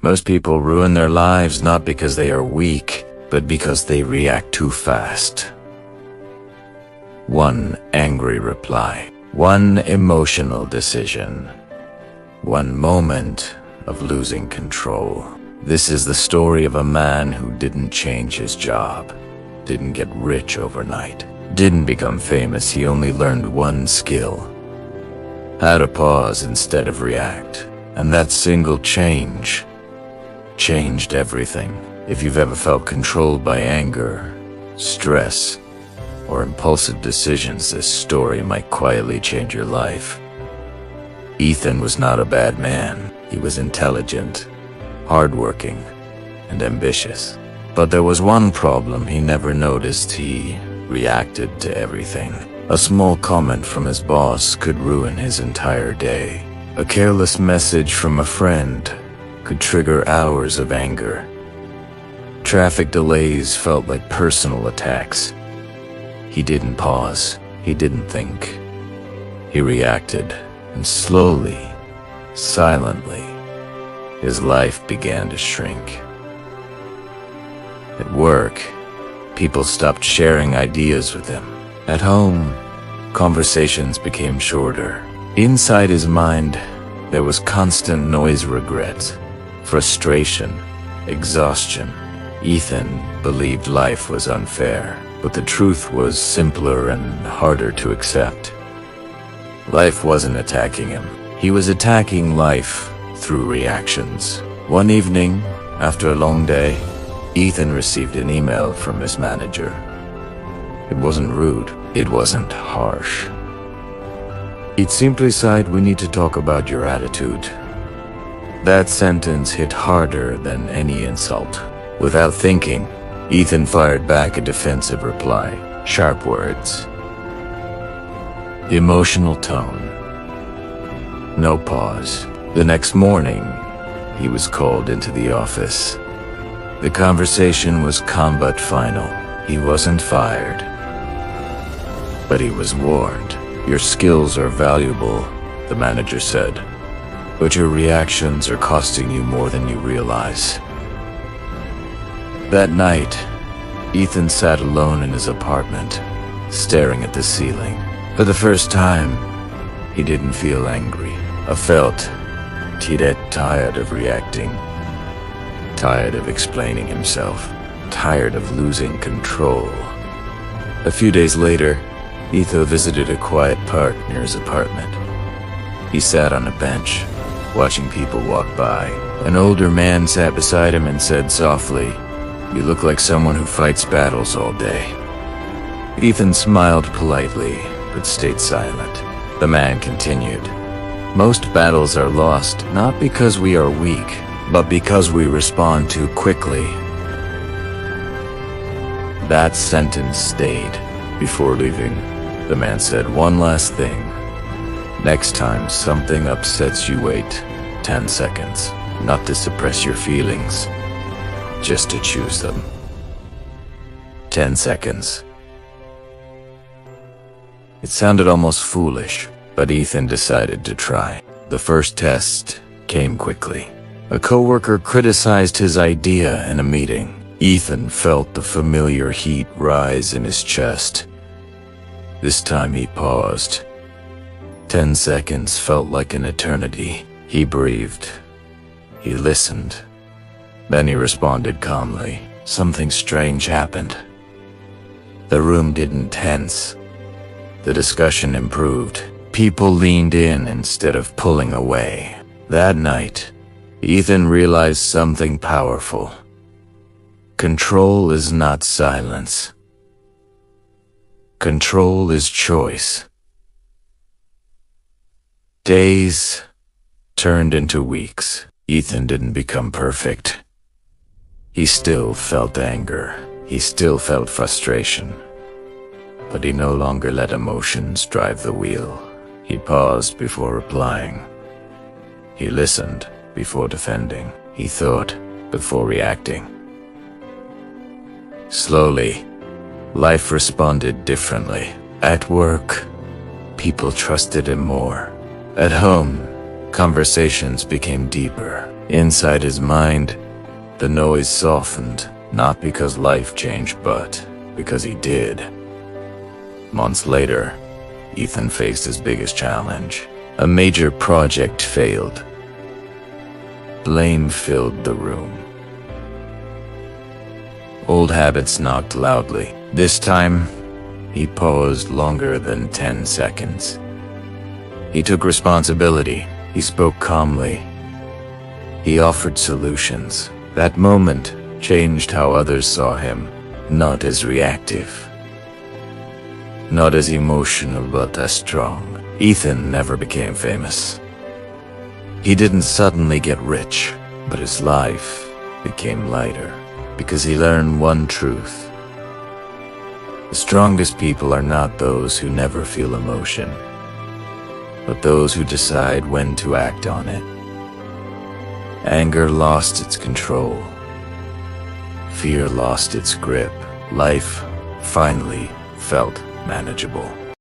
Most people ruin their lives not because they are weak, but because they react too fast. One angry reply, one emotional decision, one moment of losing control. This is the story of a man who didn't change his job, didn't get rich overnight, didn't become famous. He only learned one skill: how to pause instead of react. And that single change changed everything. If you've ever felt controlled by anger, stress, or impulsive decisions, this story might quietly change your life. Ethan was not a bad man. He was intelligent, hardworking, and ambitious. But there was one problem he never noticed. He reacted to everything. A small comment from his boss could ruin his entire day. A careless message from a friend could trigger hours of anger. Traffic delays felt like personal attacks. He didn't pause. He didn't think. He reacted, and slowly, silently, his life began to shrink. At work, people stopped sharing ideas with him. At home, conversations became shorter. Inside his mind, there was constant noise, regret, frustration, exhaustion. Ethan believed life was unfair, but the truth was simpler and harder to accept. Life wasn't attacking him. He was attacking life through reactions. One evening, after a long day, Ethan received an email from his manager. It wasn't rude. It wasn't harsh. It simply said, "We need to talk about your attitude." That sentence hit harder than any insult. Without thinking, Ethan fired back a defensive reply. Sharp words. Emotional tone. No pause. The next morning, he was called into the office. The conversation was calm but final. He wasn't fired, but he was warned. "Your skills are valuable," the manager said, "but your reactions are costing you more than you realize." That night, Ethan sat alone in his apartment, staring at the ceiling. For the first time, he didn't feel angry. He felt tired of reacting, tired of explaining himself, tired of losing control. A few days later, Ethan visited a quiet park near his apartment. He sat on a bench, watching people walk by. An older man sat beside him and said softly, "You look like someone who fights battles all day." Ethan smiled politely, but stayed silent. The man continued, "Most battles are lost not because we are weak, but because we respond too quickly." That sentence stayed. Before leaving, the man said, "One last thing. Next time something upsets you, wait 10 seconds. Not to suppress your feelings, just to choose them." 10 seconds. It sounded almost foolish, but Ethan decided to try. The first test came quickly. A coworker criticized his idea in a meeting. Ethan felt the familiar heat rise in his chest. This time he paused. 10 seconds felt like an eternity. He breathed. He listened. Then he responded calmly. Something strange happened. The room didn't tense. The discussion improved. People leaned in instead of pulling away. That night, Ethan realized something powerful. Control is not silence. Control is choice. Days turned into weeks. Ethan didn't become perfect. He still felt anger. He still felt frustration. But he no longer let emotions drive the wheel. He paused before replying. He listened before defending. He thought before reacting. Slowly, life responded differently. At work, people trusted him more. At home, conversations became deeper. Inside his mind, the noise softened, not because life changed, but because he did. Months later, Ethan faced his biggest challenge. A major project failed. Blame filled the room. Old habits knocked loudly. This time, he paused longer than 10 seconds. He took responsibility. He spoke calmly. He offered solutions. That moment changed how others saw him, not as reactive, not as emotional, but as strong. Ethan never became famous. He didn't suddenly get rich, but his life became lighter because he learned one truth. The strongest people are not those who never feel emotion, but those who decide when to act on it. Anger lost its control. Fear lost its grip. Life finally felt manageable.